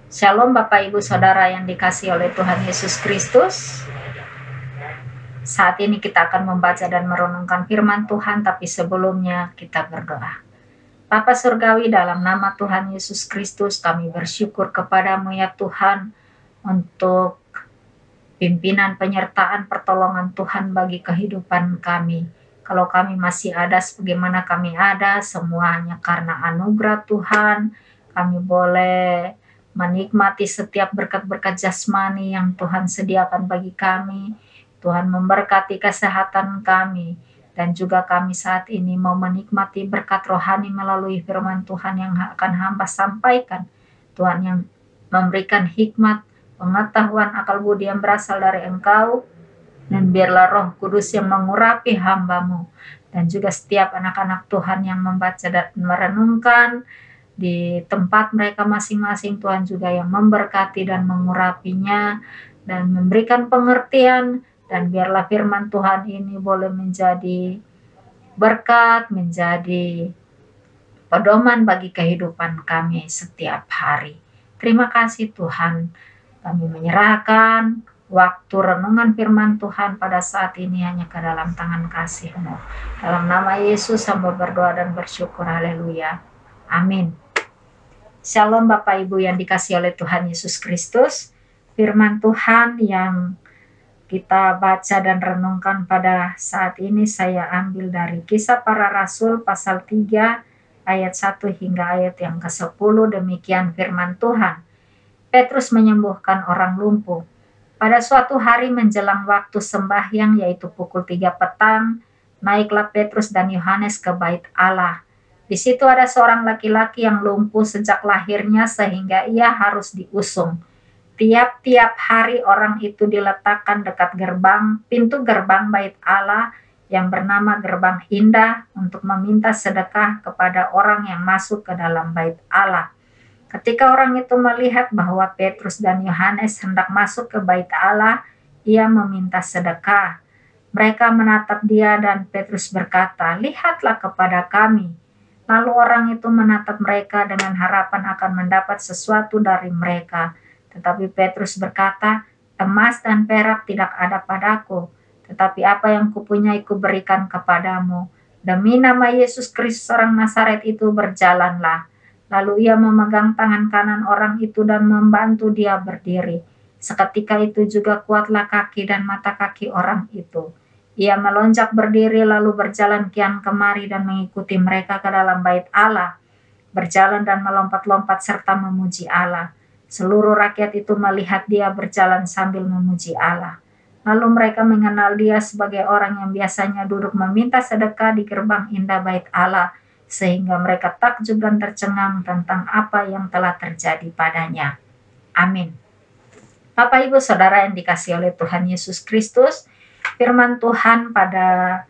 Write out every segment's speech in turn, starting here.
Shalom Bapak Ibu Saudara yang dikasihi oleh Tuhan Yesus Kristus. Saat ini kita akan membaca dan merenungkan firman Tuhan, tapi sebelumnya kita berdoa. Bapa Surgawi, dalam nama Tuhan Yesus Kristus kami bersyukur kepadamu ya Tuhan untuk pimpinan, penyertaan, pertolongan Tuhan bagi kehidupan kami. Kalau kami masih ada sebagaimana kami ada, semuanya karena anugerah Tuhan. Kami boleh menikmati setiap berkat-berkat jasmani yang Tuhan sediakan bagi kami. Tuhan memberkati kesehatan kami, dan juga kami saat ini mau menikmati berkat rohani melalui firman Tuhan yang akan hamba sampaikan. Tuhan yang memberikan hikmat, pengetahuan, akal budi yang berasal dari Engkau, dan biarlah Roh Kudus yang mengurapi hamba-Mu, dan juga setiap anak-anak Tuhan yang membaca dan merenungkan di tempat mereka masing-masing. Tuhan juga yang memberkati dan mengurapinya dan memberikan pengertian, dan biarlah firman Tuhan ini boleh menjadi berkat, menjadi pedoman bagi kehidupan kami setiap hari. Terima kasih Tuhan. Kami menyerahkan waktu renungan firman Tuhan pada saat ini hanya ke dalam tangan kasih-Mu. Dalam nama Yesus hamba berdoa dan bersyukur. Haleluya. Amin. Shalom Bapak Ibu yang dikasihi oleh Tuhan Yesus Kristus. Firman Tuhan yang kita baca dan renungkan pada saat ini saya ambil dari Kisah Para Rasul pasal 3 ayat 1 hingga ayat yang ke-10. Demikian firman Tuhan. Petrus menyembuhkan orang lumpuh. Pada suatu hari menjelang waktu sembahyang, yaitu pukul 3 petang, naiklah Petrus dan Yohanes ke bait Allah. Di situ ada seorang laki-laki yang lumpuh sejak lahirnya sehingga ia harus diusung. Tiap-tiap hari orang itu diletakkan dekat pintu gerbang bait Allah yang bernama Gerbang Indah untuk meminta sedekah kepada orang yang masuk ke dalam bait Allah. Ketika orang itu melihat bahwa Petrus dan Yohanes hendak masuk ke bait Allah, ia meminta sedekah. Mereka menatap dia dan Petrus berkata, "Lihatlah kepada kami." Lalu orang itu menatap mereka dengan harapan akan mendapat sesuatu dari mereka. Tetapi Petrus berkata, "Emas dan perak tidak ada padaku, tetapi apa yang kupunyai kuberikan kepadamu. Demi nama Yesus Kristus orang Nazaret itu berjalanlah." Lalu ia memegang tangan kanan orang itu dan membantu dia berdiri. Seketika itu juga kuatlah kaki dan mata kaki orang itu. Ia melonjak berdiri lalu berjalan kian kemari dan mengikuti mereka ke dalam bait Allah, berjalan dan melompat-lompat serta memuji Allah. Seluruh rakyat itu melihat dia berjalan sambil memuji Allah. Lalu mereka mengenal dia sebagai orang yang biasanya duduk meminta sedekah di gerbang indah bait Allah, sehingga mereka takjub dan tercengang tentang apa yang telah terjadi padanya. Amin. Bapak Ibu Saudara yang dikasihi oleh Tuhan Yesus Kristus, firman Tuhan pada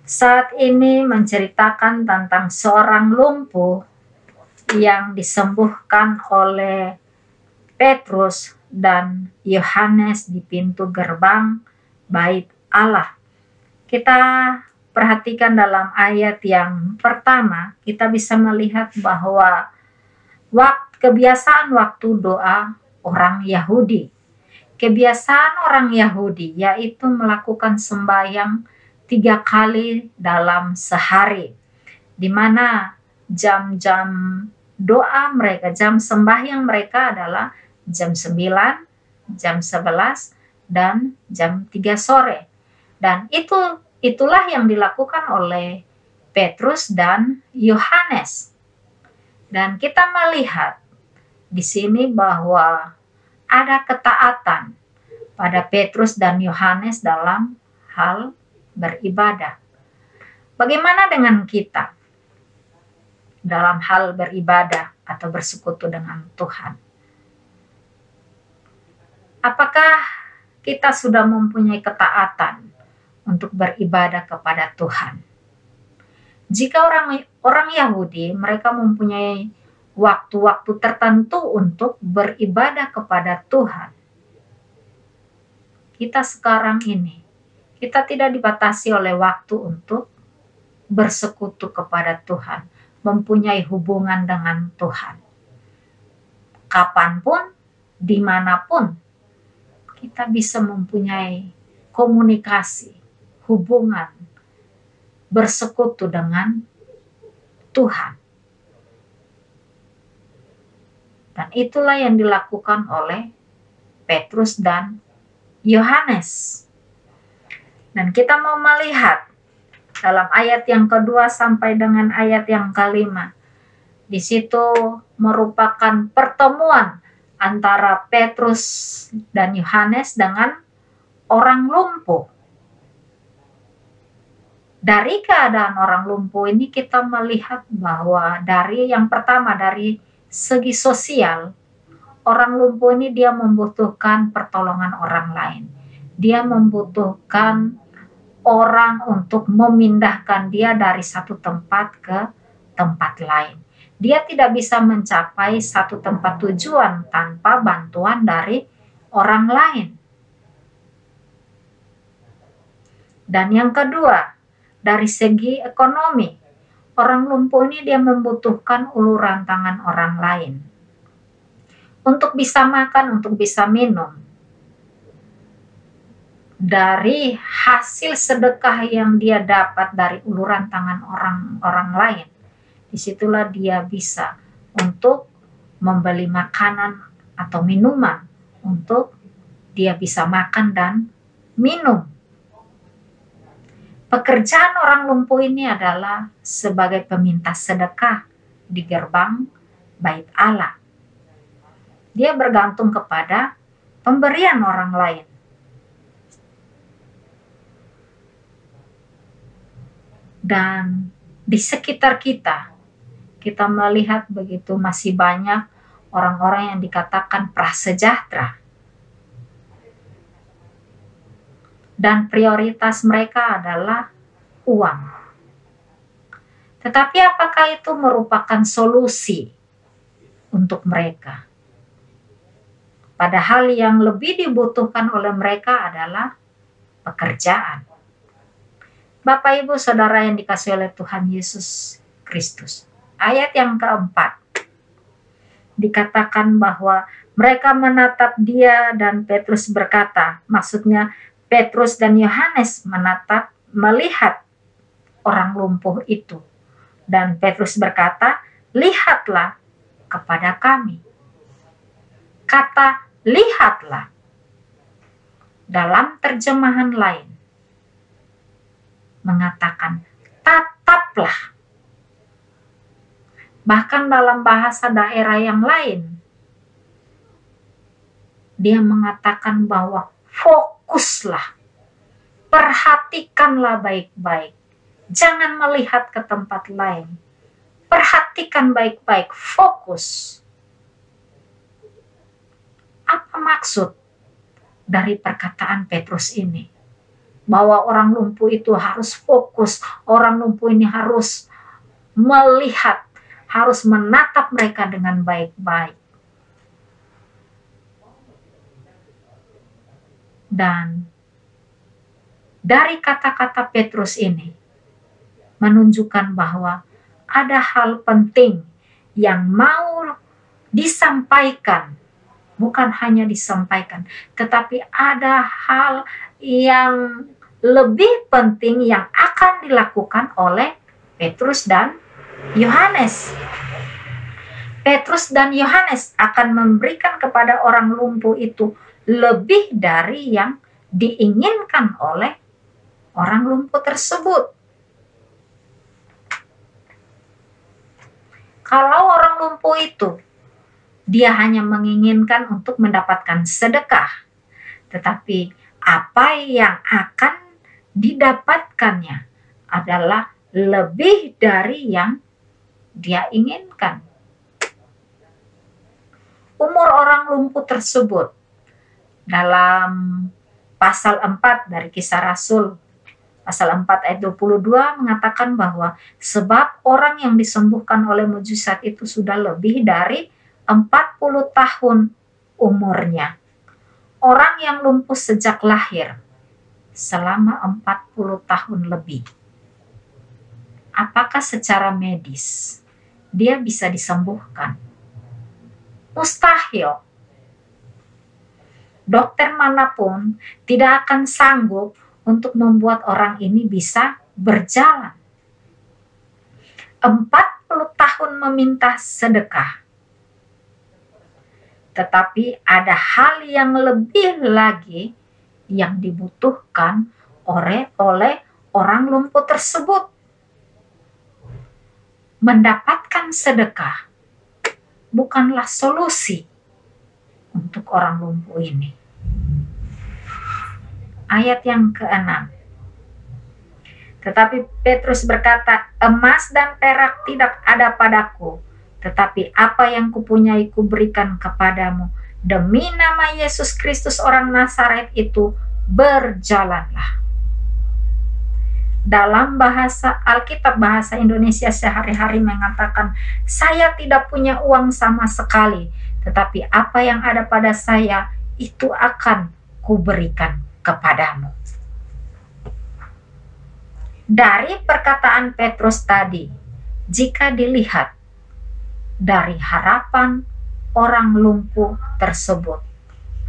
saat ini menceritakan tentang seorang lumpuh yang disembuhkan oleh Petrus dan Yohanes di pintu gerbang bait Allah. Kita perhatikan dalam ayat yang pertama, kita bisa melihat bahwa kebiasaan waktu doa orang Yahudi. Kebiasaan orang Yahudi yaitu melakukan sembahyang 3 kali dalam sehari, di mana jam-jam doa mereka, jam sembahyang mereka adalah jam 9, jam 11, dan jam 3 sore. Dan itulah yang dilakukan oleh Petrus dan Yohanes. Dan kita melihat di sini bahwa ada ketaatan pada Petrus dan Yohanes dalam hal beribadah. Bagaimana dengan kita dalam hal beribadah atau bersekutu dengan Tuhan? Apakah kita sudah mempunyai ketaatan untuk beribadah kepada Tuhan? Jika orang Yahudi, mereka mempunyai waktu-waktu tertentu untuk beribadah kepada Tuhan. Kita sekarang ini, kita tidak dibatasi oleh waktu untuk bersekutu kepada Tuhan, mempunyai hubungan dengan Tuhan. kapanpun, dimanapun, kita bisa mempunyai komunikasi, hubungan, bersekutu dengan Tuhan. Dan itulah yang dilakukan oleh Petrus dan Yohanes. Dan kita mau melihat dalam ayat yang kedua sampai dengan ayat yang kelima. Di situ merupakan pertemuan antara Petrus dan Yohanes dengan orang lumpuh. Dari keadaan orang lumpuh ini kita melihat bahwa dari yang pertama, dari segi sosial, orang lumpuh ini dia membutuhkan pertolongan orang lain. Dia membutuhkan orang untuk memindahkan dia dari satu tempat ke tempat lain. Dia tidak bisa mencapai satu tempat tujuan tanpa bantuan dari orang lain. Dan yang kedua, dari segi ekonomi, orang lumpuh ini dia membutuhkan uluran tangan orang lain untuk bisa makan, untuk bisa minum. Dari hasil sedekah yang dia dapat dari uluran tangan orang lain, disitulah dia bisa untuk membeli makanan atau minuman untuk dia bisa makan dan minum. Pekerjaan orang lumpuh ini adalah sebagai peminta sedekah di gerbang Bait Allah. Dia bergantung kepada pemberian orang lain. Dan di sekitar kita, kita melihat begitu masih banyak orang-orang yang dikatakan prasejahtera. Dan prioritas mereka adalah uang. Tetapi apakah itu merupakan solusi untuk mereka? Padahal yang lebih dibutuhkan oleh mereka adalah pekerjaan. Bapak, Ibu, Saudara yang dikasihi oleh Tuhan Yesus Kristus. Ayat yang keempat, dikatakan bahwa mereka menatap dia dan Petrus berkata, maksudnya Petrus dan Yohanes melihat orang lumpuh itu. Dan Petrus berkata, lihatlah kepada kami. Kata lihatlah dalam terjemahan lain mengatakan tataplah. Bahkan dalam bahasa daerah yang lain dia mengatakan bahwa fokuslah, perhatikanlah baik-baik, jangan melihat ke tempat lain, perhatikan baik-baik, fokus. Apa maksud dari perkataan Petrus ini? Bahwa orang lumpuh itu harus fokus, orang lumpuh ini harus melihat, harus menatap mereka dengan baik-baik. Dan dari kata-kata Petrus ini menunjukkan bahwa ada hal penting yang mau disampaikan. Bukan hanya disampaikan, tetapi ada hal yang lebih penting yang akan dilakukan oleh Petrus dan Yohanes. Petrus dan Yohanes akan memberikan kepada orang lumpuh itu lebih dari yang diinginkan oleh orang lumpuh tersebut. Kalau orang lumpuh itu dia hanya menginginkan untuk mendapatkan sedekah, tetapi apa yang akan didapatkannya adalah lebih dari yang dia inginkan. Umur orang lumpuh tersebut dalam pasal 4 dari Kisah Rasul, pasal 4 ayat 22 mengatakan bahwa sebab orang yang disembuhkan oleh mujizat itu sudah lebih dari 40 tahun umurnya. Orang yang lumpuh sejak lahir selama 40 tahun lebih. Apakah secara medis dia bisa disembuhkan? Mustahil. Dokter manapun tidak akan sanggup untuk membuat orang ini bisa berjalan. 40 tahun meminta sedekah. Tetapi ada hal yang lebih lagi yang dibutuhkan oleh orang lumpuh tersebut. Mendapatkan sedekah bukanlah solusi untuk orang lumpuh ini. Ayat yang ke-6. Tetapi Petrus berkata, emas dan perak tidak ada padaku, tetapi apa yang kupunyai kuberikan kepadamu. Demi nama Yesus Kristus orang Nazaret itu, berjalanlah. Dalam bahasa Alkitab, bahasa Indonesia sehari-hari mengatakan, saya tidak punya uang sama sekali, tetapi apa yang ada pada saya, itu akan kuberikan kepadamu. Dari perkataan Petrus tadi, jika dilihat dari harapan orang lumpuh tersebut,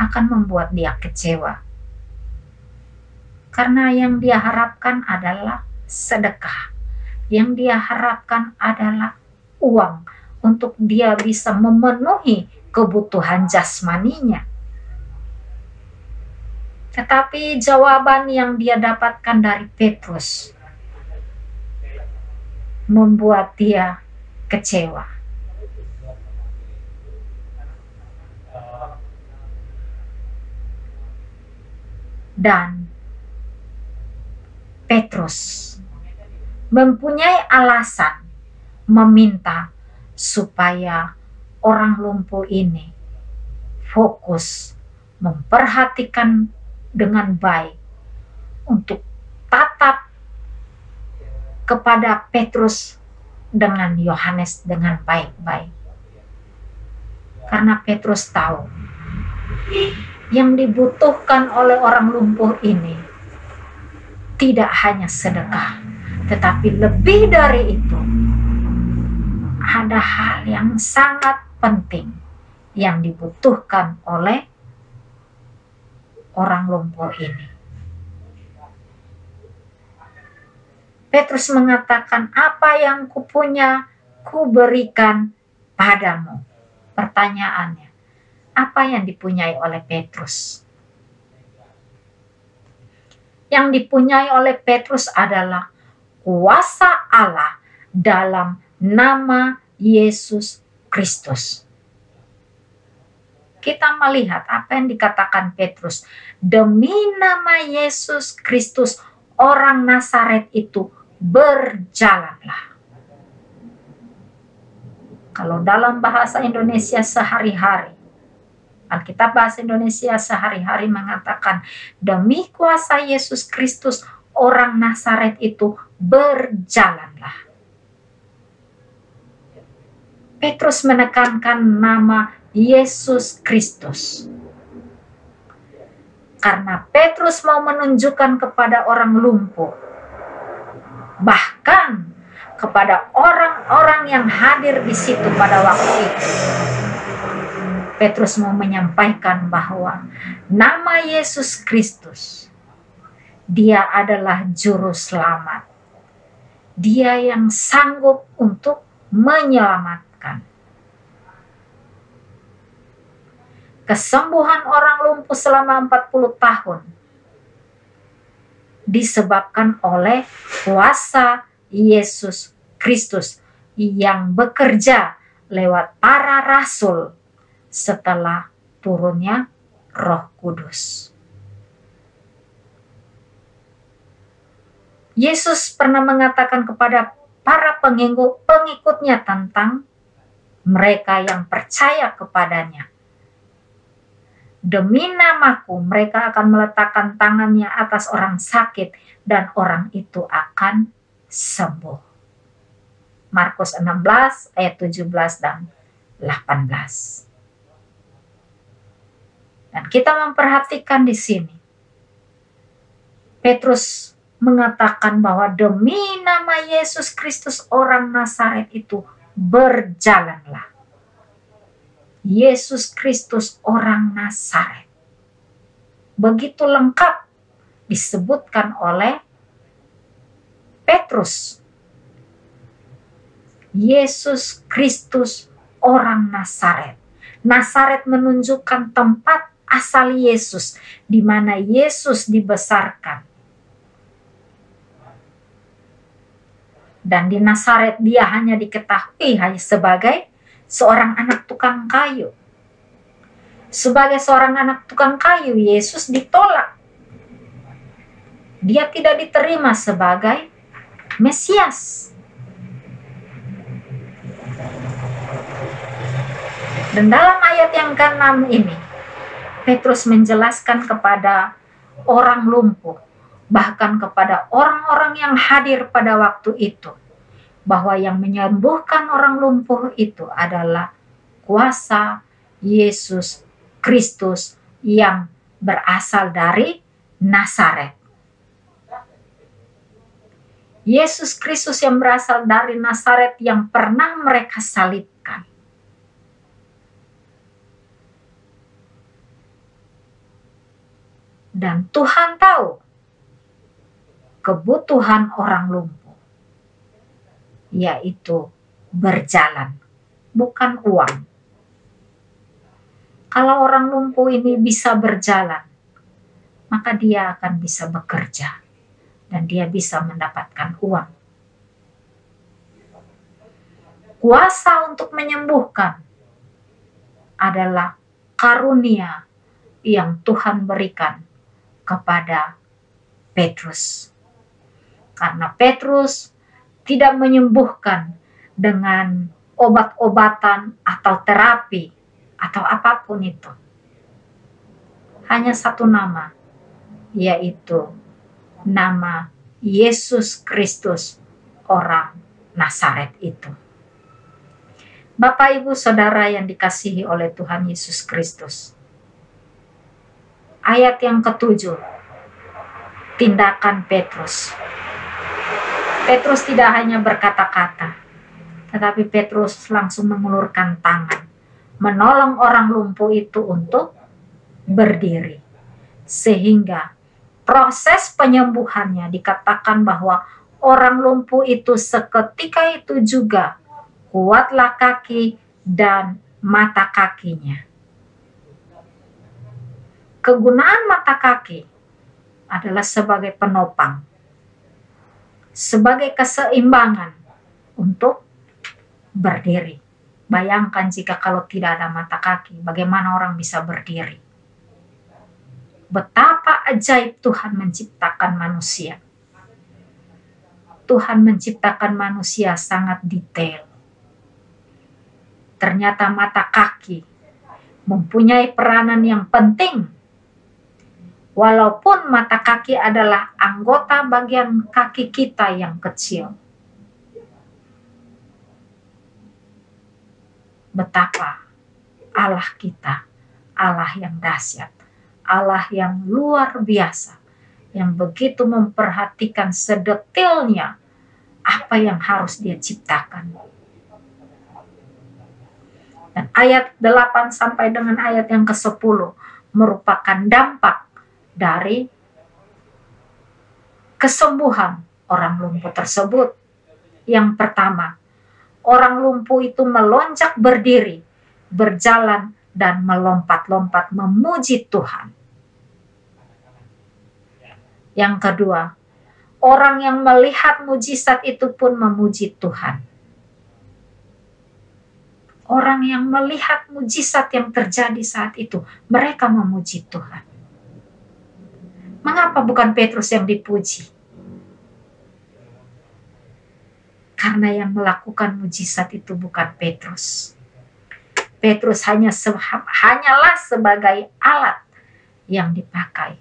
akan membuat dia kecewa. Karena yang dia harapkan adalah sedekah. Yang dia harapkan adalah uang untuk dia bisa memenuhi kebutuhan jasmaninya. Tetapi jawaban yang dia dapatkan dari Petrus membuat dia kecewa. Dan Petrus mempunyai alasan meminta supaya orang lumpuh ini fokus memperhatikan dengan baik untuk tatap kepada Petrus dengan Yohanes dengan baik-baik. Karena Petrus tahu yang dibutuhkan oleh orang lumpuh ini tidak hanya sedekah, tetapi lebih dari itu ada hal yang sangat penting yang dibutuhkan oleh orang lumpuh ini. Petrus mengatakan, apa yang kupunya kuberikan padamu. Pertanyaannya, apa yang dipunyai oleh Petrus? Yang dipunyai oleh Petrus adalah kuasa Allah dalam nama Yesus Kristus. Kita melihat apa yang dikatakan Petrus. Demi nama Yesus Kristus, orang Nazaret itu, berjalanlah. Kalau dalam bahasa Indonesia sehari-hari, Alkitab bahasa Indonesia sehari-hari mengatakan, demi kuasa Yesus Kristus, orang Nazaret itu, berjalanlah. Petrus menekankan nama Yesus Kristus. Karena Petrus mau menunjukkan kepada orang lumpuh, bahkan kepada orang-orang yang hadir di situ pada waktu itu, Petrus mau menyampaikan bahwa nama Yesus Kristus, dia adalah juru selamat. Dia yang sanggup untuk menyelamatkan. Kesembuhan orang lumpuh selama 40 tahun disebabkan oleh kuasa Yesus Kristus yang bekerja lewat para rasul setelah turunnya Roh Kudus. Yesus pernah mengatakan kepada para pengikutnya tentang mereka yang percaya kepadanya. Demi namaku mereka akan meletakkan tangannya atas orang sakit dan orang itu akan sembuh. Markus 16 ayat 17 dan 18. Dan kita memperhatikan di sini. Petrus mengatakan bahwa demi nama Yesus Kristus orang Nazaret itu, berjalanlah. Yesus Kristus orang Nazaret. Begitu lengkap disebutkan oleh Petrus. Yesus Kristus orang Nazaret. Nazaret menunjukkan tempat asal Yesus, di mana Yesus dibesarkan. Dan di Nazaret dia hanya diketahui hanya sebagai seorang anak tukang kayu. Sebagai seorang anak tukang kayu, Yesus ditolak. Dia tidak diterima sebagai Mesias. Dan dalam ayat yang ke-6 ini, Petrus menjelaskan kepada orang lumpuh, bahkan kepada orang-orang yang hadir pada waktu itu, bahwa yang menyembuhkan orang lumpuh itu adalah kuasa Yesus Kristus yang berasal dari Nazaret. Yesus Kristus yang berasal dari Nazaret yang pernah mereka salibkan. Dan Tuhan tahu kebutuhan orang lumpuh, yaitu berjalan, bukan uang. Kalau orang lumpuh ini bisa berjalan, maka dia akan bisa bekerja dan dia bisa mendapatkan uang. Kuasa untuk menyembuhkan adalah karunia yang Tuhan berikan kepada Petrus. Karena Petrus tidak menyembuhkan dengan obat-obatan atau terapi atau apapun itu. Hanya satu nama, yaitu nama Yesus Kristus orang Nazaret itu. Bapak, Ibu, Saudara yang dikasihi oleh Tuhan Yesus Kristus. Ayat yang ke-7, tindakan Petrus. Petrus tidak hanya berkata-kata, tetapi Petrus langsung mengulurkan tangan, menolong orang lumpuh itu untuk berdiri. Sehingga proses penyembuhannya dikatakan bahwa orang lumpuh itu seketika itu juga kuatlah kaki dan mata kakinya. Kegunaan mata kaki adalah sebagai penopang, sebagai keseimbangan untuk berdiri. Bayangkan jika kalau tidak ada mata kaki, bagaimana orang bisa berdiri? Betapa ajaib Tuhan menciptakan manusia. Tuhan menciptakan manusia sangat detail. Ternyata mata kaki mempunyai peranan yang penting. Walaupun mata kaki adalah anggota bagian kaki kita yang kecil. Betapa Allah kita, Allah yang dahsyat, Allah yang luar biasa, yang begitu memperhatikan sedetilnya apa yang harus dia ciptakan. Dan ayat 8 sampai dengan ayat yang ke-10 merupakan dampak dari kesembuhan orang lumpuh tersebut. Yang pertama, orang lumpuh itu melonjak berdiri, berjalan, dan melompat-lompat memuji Tuhan. Yang kedua, orang yang melihat mujizat itu pun memuji Tuhan. Orang yang melihat mujizat yang terjadi saat itu, mereka memuji Tuhan. Mengapa bukan Petrus yang dipuji? Karena yang melakukan mujizat itu bukan Petrus. Petrus hanyalah sebagai alat yang dipakai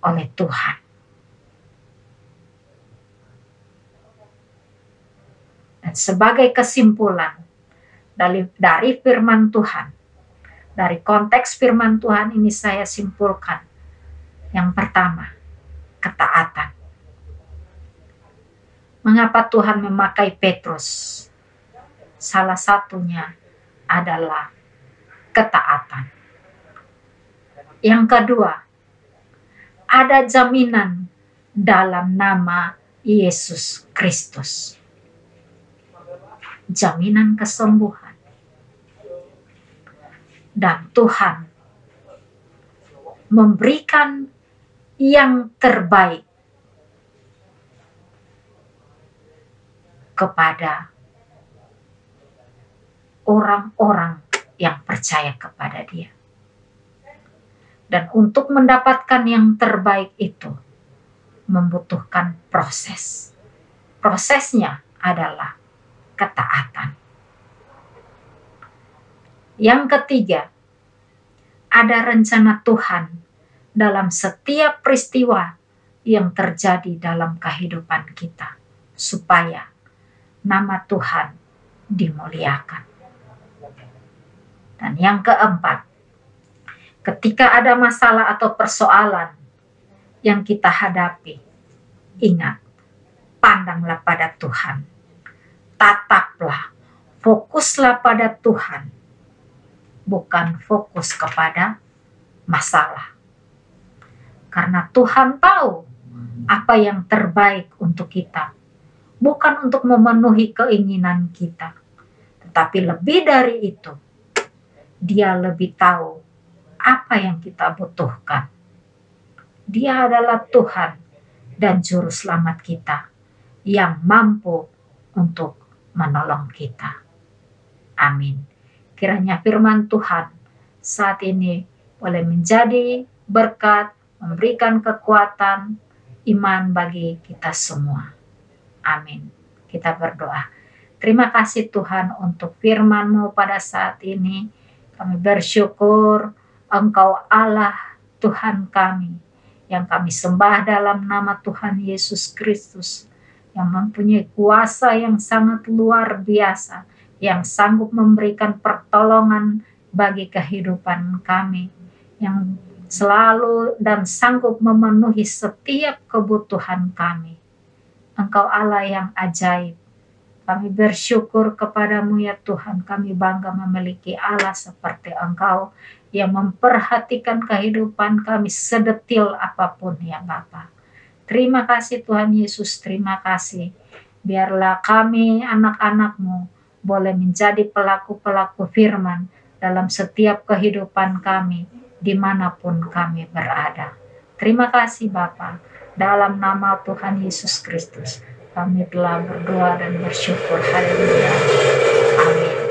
oleh Tuhan. Dan sebagai kesimpulan dari firman Tuhan, dari konteks firman Tuhan ini saya simpulkan. Yang pertama, ketaatan. Mengapa Tuhan memakai Petrus? Salah satunya adalah ketaatan. Yang kedua, ada jaminan dalam nama Yesus Kristus. Jaminan kesembuhan. Dan Tuhan memberikan yang terbaik kepada orang-orang yang percaya kepada Dia. Dan untuk mendapatkan yang terbaik itu membutuhkan proses. Prosesnya adalah ketaatan. Yang ketiga, ada rencana Tuhan dalam setiap peristiwa yang terjadi dalam kehidupan kita, supaya nama Tuhan dimuliakan. Dan yang keempat, ketika ada masalah atau persoalan yang kita hadapi, ingat, pandanglah pada Tuhan. Tataplah, fokuslah pada Tuhan, bukan fokus kepada masalah. Karena Tuhan tahu apa yang terbaik untuk kita, bukan untuk memenuhi keinginan kita, tetapi lebih dari itu, Dia lebih tahu apa yang kita butuhkan. Dia adalah Tuhan dan Juru Selamat kita yang mampu untuk menolong kita. Amin. Kiranya firman Tuhan saat ini boleh menjadi berkat, memberikan kekuatan, iman bagi kita semua. Amin. Kita berdoa. Terima kasih Tuhan untuk firman-Mu pada saat ini. Kami bersyukur Engkau Allah Tuhan kami, yang kami sembah dalam nama Tuhan Yesus Kristus, yang mempunyai kuasa yang sangat luar biasa, yang sanggup memberikan pertolongan bagi kehidupan kami, yang selalu dan sanggup memenuhi setiap kebutuhan kami. Engkau Allah yang ajaib. Kami bersyukur kepadamu ya Tuhan. Kami bangga memiliki Allah seperti Engkau yang memperhatikan kehidupan kami sedetil apapun ya Bapa. Terima kasih Tuhan Yesus, terima kasih. Biarlah kami anak-anak-Mu boleh menjadi pelaku-pelaku firman dalam setiap kehidupan kami, dimanapun kami berada. Terima kasih Bapa. Dalam nama Tuhan Yesus Kristus, kami telah berdoa dan bersyukur. Haleluya. Amin.